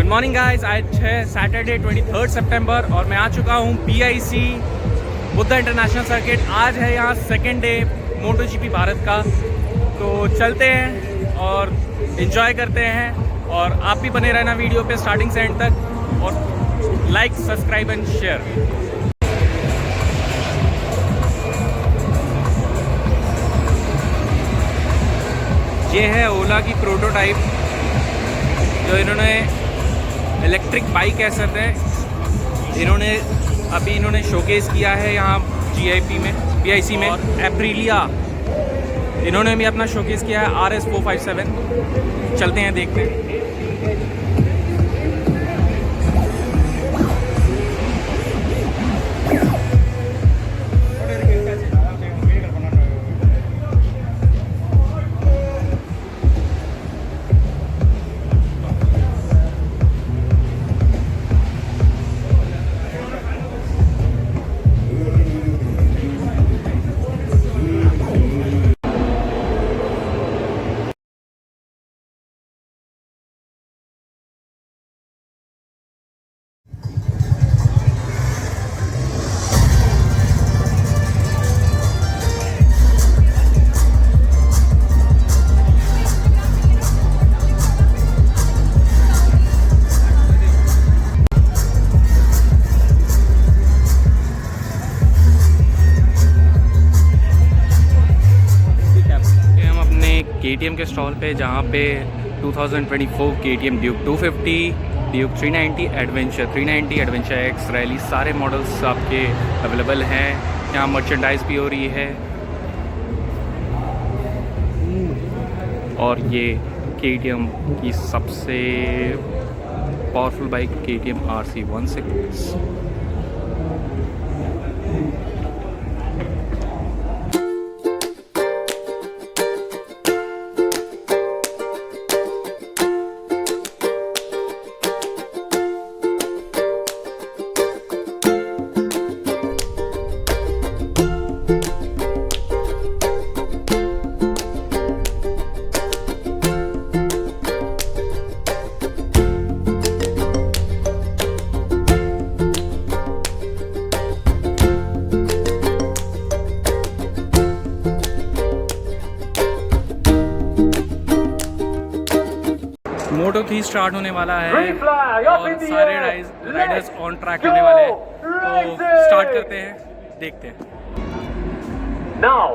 Morning guys, आज है Saturday 23 सितंबर और मैं आ चुका हूँ BIC बुद्ध इंटरनेशनल सर्किट। आज है यहाँ सेकेंड डे MotoGP भारत का, तो चलते हैं और इन्जॉय करते हैं। और आप भी बने रहना वीडियो पे स्टार्टिंग से एंड तक, और लाइक, सब्सक्राइब एंड शेयर। ये है ओला की प्रोटोटाइप जो इन्होंने इलेक्ट्रिक बाइक कह सकते हैं, इन्होंने शोकेस किया है यहाँ BIC में। और एप्रिलिया इन्होंने भी अपना शोकेस किया है RS457। चलते हैं, देखते हैं। KTM के स्टॉल पे, जहाँ पे 2024 KTM Duke 250, Duke 390, adventure 390, adventure X, rally, सारे मॉडल्स आपके अवेलेबल हैं। यहाँ मर्चेंडाइज भी हो रही है। और ये KTM की सबसे पावरफुल बाइक KTM RC16। मोटो 3 स्टार्ट होने वाला है और सारे राइडर्स ऑन ट्रैक होने वाले हैं, तो स्टार्ट करते हैं, देखते हैं। Now,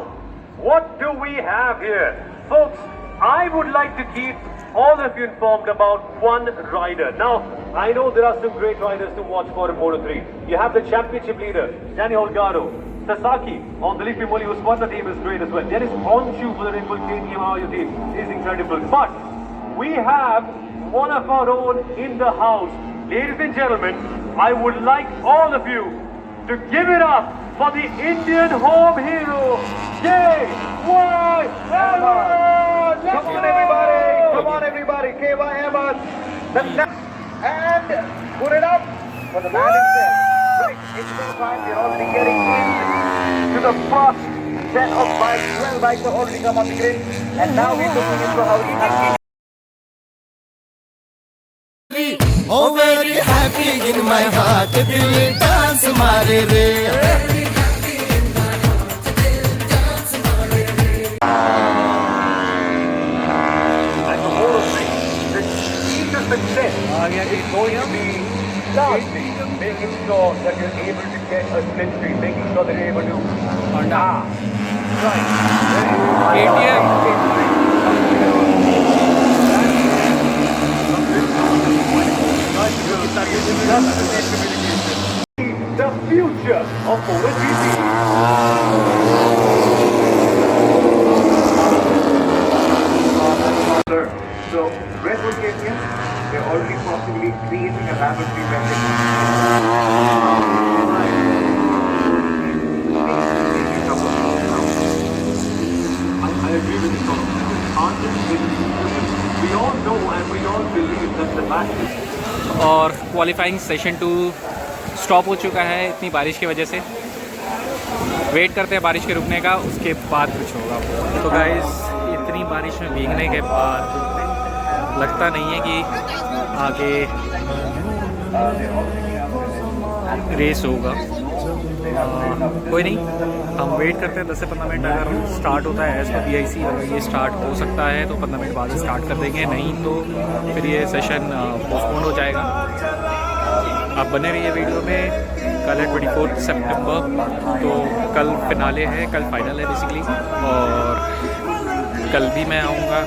what do we have here? Folks, I would like to keep all of you informed about one rider. Now, I know there are some great riders to watch for in Moto3. You have the championship leader, Danny Holgado. Sasaki on the Lippy Moli, whose partner team is great as well. Dennis Onshu for the Red Bull KTM team is incredible. But we have one of our own in the house. Ladies and gentlemen, I would like all of you to give it up for the Indian home hero, KY Ahmed. Come on everybody, KY Ahmed. And put it up for the man himself. Right, it's no time, we're already getting into the first set of bikes. 12 bikes have already come on the grid, and now we're looking into how we can. Oh, very happy in my heart, dil dance mare re. Very happy in my heart, dil dance mare re. And the whole thing, the key to success is going to be largely making sure that you're able to get a split stream, making sure that you're able to. Right. KTM the future of MotoGP. So, Red Bull KTM, they're already possibly creating a laboratory method. I agree with this one. We all know and we all believe that the match. और qualifying session 2 stop हो चुका है इतनी बारिश की वजह से। Wait करते हैं बारिश के रुकने का, उसके बाद कुछ होगा। तो गाइस, इतनी बारिश में भीगने के बाद लगता नहीं है कि आगे रेस होगा। कोई नहीं, हम वेट करते हैं 10 से 15 मिनट। अगर स्टार्ट होता है एज पर BIC, अगर ये स्टार्ट हो सकता है तो 15 मिनट बाद स्टार्ट कर देंगे, नहीं तो फिर ये सेशन पोस्टपोन हो जाएगा। आप बने रहिए वीडियो में। कल है 24 सितंबर, तो कल फिनाले है, कल फाइनल है बेसिकली, और कल भी मैं आऊँगा।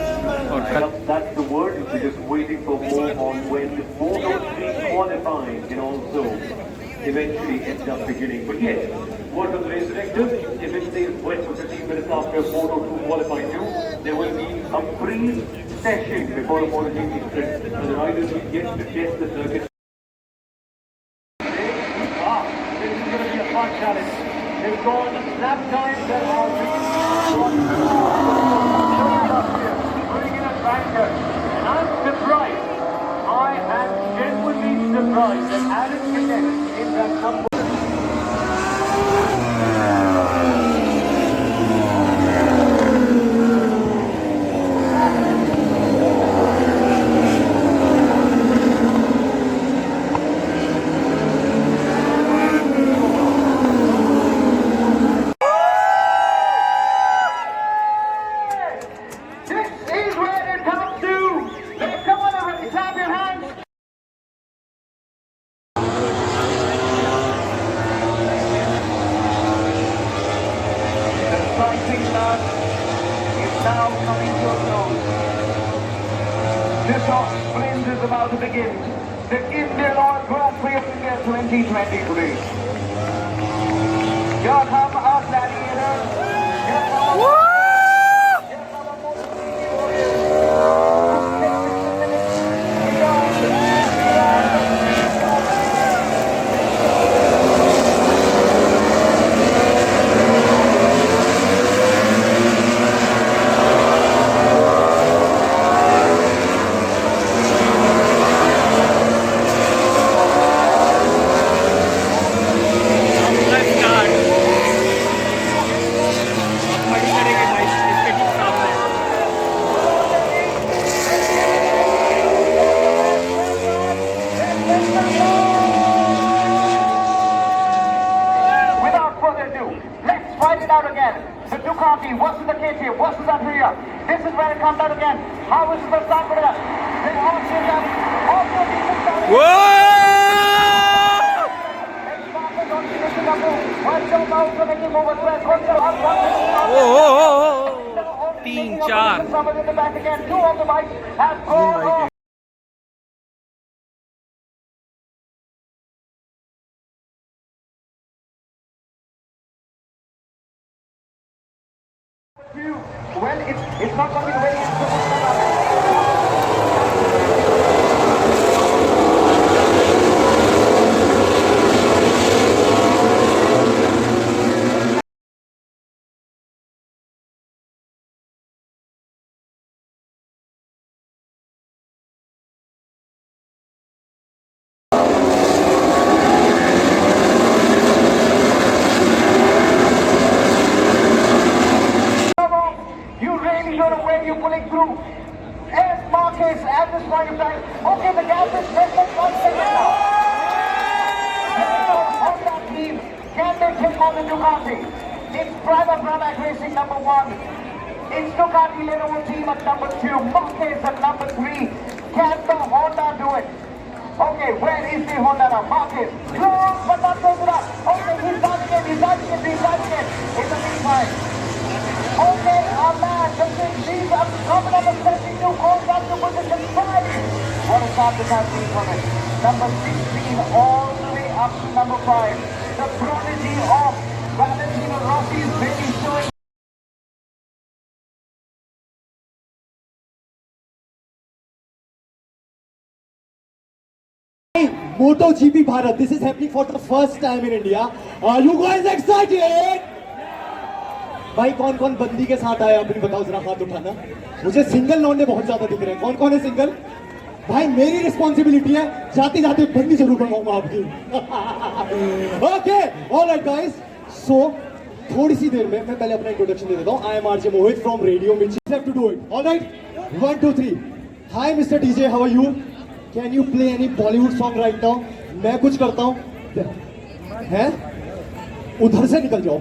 और कल That's the word. We're just waiting for more on when Moto3 qualifying can also eventually end up beginning. But yes, word from the race directors, if it stays wet for 15 minutes after Moto2 qualifying too, there will be a Prix session before the MotoGP sprint. So the riders will get to test the circuit. This is going to be a fun challenge. They've gone lap times that are putting in a banker. And I'm surprised. I am genuinely surprised that Adam Cadet in that number. Tissot Sprint is about to begin. The Indian Oil Grand Prix of India 2023. Here come our gladiators. Here come our the DUCATI versus the KTM versus the Prix. This is where it comes out again. How is the start for that? They all change up. Also, तीन चार two of the bikes have gone off. Well, it's not going to be very you're pulling through. As Marquez at this point of time. Okay, the gap is less than 1 second now. On that team, can they take on the DUCATI? It's Private Pramac Racing number 1. It's DUCATI Lenovo team at number 2. Marquez at number 3. Can the Honda do it? Okay, where is the Honda now? Marquez. Close, but not close enough. Okay, he's dodging it. In the meantime. Okay, our man, these are coming up at 72, calls up to position 5. What a start this has been from it. Number 16 all the way up to number 5. The prodigy of Valentino Rossi is really showing. MotoGP Bharat, this is happening for the first time in India. Are you guys excited? भाई कौन कौन बंदी के साथ आया अपनी बताओ जरा हाथ उठाना। मुझे सिंगल लौंडे बहुत ज्यादा दिख रहे हैं। कौन कौन है सिंगल? भाई मेरी रिस्पॉन्सिबिलिटी है, जाते जाते बंदी जरूर बनवाऊंगा आपकी। ओके ऑलराइट गाइस, सो थोड़ी सी देर में मैं पहले अपना इंट्रोडक्शन दे देता हूँ। I am RJ Mohit from radio Mirchi. Have to do it. Alright 1 2 3। Hi mister DJ, how are you? Can you play any Bollywood song right now? मैं कुछ करता हूँ, हैं? उधर से निकल जाओ।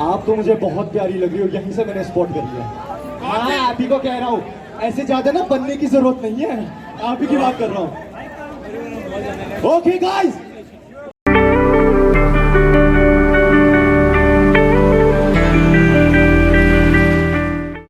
आप तो मुझे बहुत प्यारी लग रही हो, यहीं से मैंने स्पॉट कर लिया। हाँ, आप ही को कह रहा हूँ, ऐसे ज्यादा ना बनने की जरूरत नहीं है, आप ही की बात कर रहा हूँ। Okay guys,